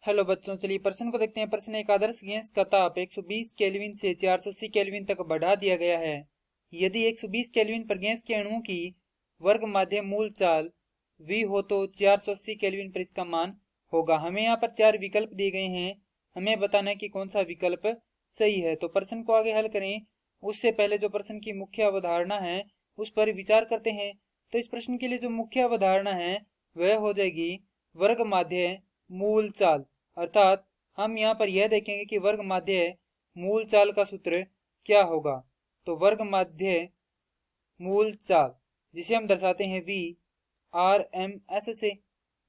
Hello बच्चों, चलिए प्रश्न को देखते हैं। प्रश्न एक आदर्श गैस का ताप 120 केल्विन से 480 केल्विन तक बढ़ा दिया गया है। यदि 120 केल्विन पर गैस के अणुओं की वर्ग माध्य मूल चाल V हो तो 480 केल्विन पर इसका मान होगा। हमें यहाँ पर 4 विकल्प दिए गए हैं, हमें बताना है कि कौन सा विकल्प सही है। तो प्रश्न को आगे हल करें उससे पहले जो प्रश्न की मुख्य अवधारणा है उस पर विचार करते हैं। तो इस प्रश्न के लिए जो मुख्य अवधारणा है वह हो जाएगी वर्ग माध्य मूल चाल। अर्थात हम यहाँ पर यह देखेंगे कि वर्ग माध्य मूल चाल का सूत्र क्या होगा। तो वर्ग माध्य मूल चाल जिसे हम दर्शाते हैं VRMS से,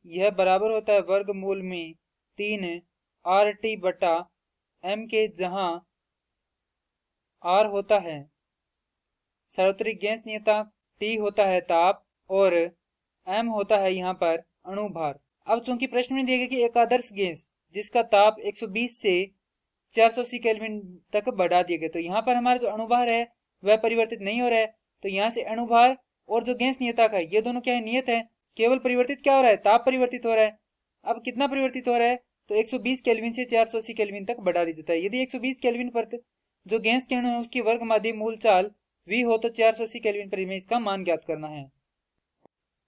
यह बराबर होता है वर्गमूल में 3 RT बटा M के, जहां R होता है सार्वत्रिक गैस नियतांक, T होता है ताप और M होता है यहाँ पर अणुभार। अब चूंकि प्रश्न में दिया गया कि एक आदर्श गैस जिसका ताप 120 से 480 केल्विन तक बढ़ा दिया गया, तो यहाँ पर हमारा जो अणुभार है वह परिवर्तित नहीं हो रहा है। तो यहाँ से अणुभार और जो गैस नियतांक है ये दोनों क्या है, नियत है। केवल परिवर्तित क्या हो रहा है, ताप परिवर्तित हो रहा है। अब कितना परिवर्तित हो रहा है, तो 120 केल्विन से 480 केल्विन तक बढ़ा दिया जाता है। यदि 120 केल्विन पर जो गैस के अणु है उसकी वर्ग माध्य मूल चाल V हो तो 480 केल्विन पर हमें इसका मान ज्ञात करना है।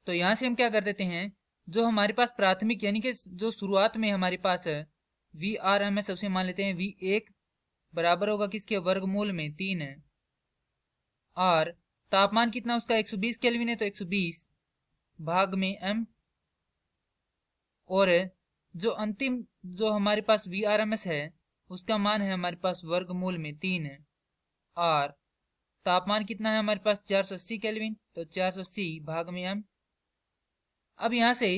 तो यहाँ से हम क्या कर देते हैं, जो हमारे पास प्राथमिक यानी कि जो शुरुआत में हमारे पास है VRMS उसे मान लेते हैं V1 बराबर होगा किसके, वर्गमूल में 3 है। और तापमान कितना उसका 120 केल्विन है, तो 120 भाग में M। और जो अंतिम जो हमारे पास VRMS है उसका मान है हमारे पास वर्गमूल में 3 है। और तापमान कितना है हमारे पास 480 केल्विन, तो 480 भाग में M। अब यहाँ से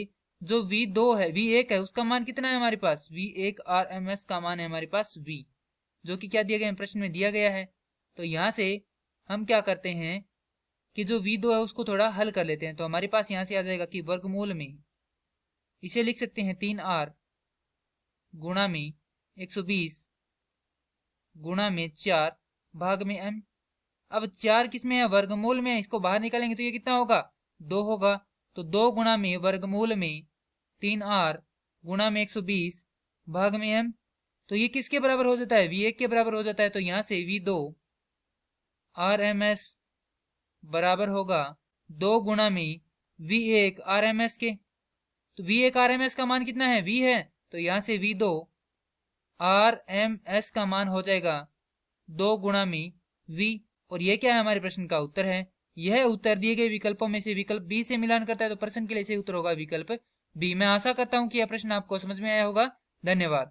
जो V2 है, V1 है, उसका मान कितना है हमारे पास, V1 RMS का मान है हमारे पास V, जो कि क्या दिया गया है, प्रश्न में दिया गया है। तो यहाँ से हम क्या करते हैं कि जो V2 है उसको थोड़ा हल कर लेते हैं। तो हमारे पास यहाँ से आ जाएगा कि वर्गमूल में इसे लिख सकते हैं 3R गुणा में 120 गुणा में 4 भाग में M। अब 4 किसमें है, वर्गमूल में है, इसको बाहर निकालेंगे तो ये कितना होगा, 2 होगा। तो 2 गुणा में वर्गमूल में 3R गुणा में 120 भाग में M। तो ये किसके बराबर हो जाता है, V1 के बराबर हो जाता है। तो यहाँ से V2 RMS बराबर होगा 2 गुणा में V1 RMS के। तो V1 RMS का मान कितना है, V है। तो यहाँ से V2 RMS का मान हो जाएगा 2 गुणा में V। और ये क्या है, हमारे प्रश्न का उत्तर है। यह उत्तर दिए गए विकल्पों में से विकल्प बी से मिलान करता है, तो प्रश्न के लिए सही उत्तर होगा विकल्प बी। मैं आशा करता हूं कि यह प्रश्न आपको समझ में आया होगा। धन्यवाद।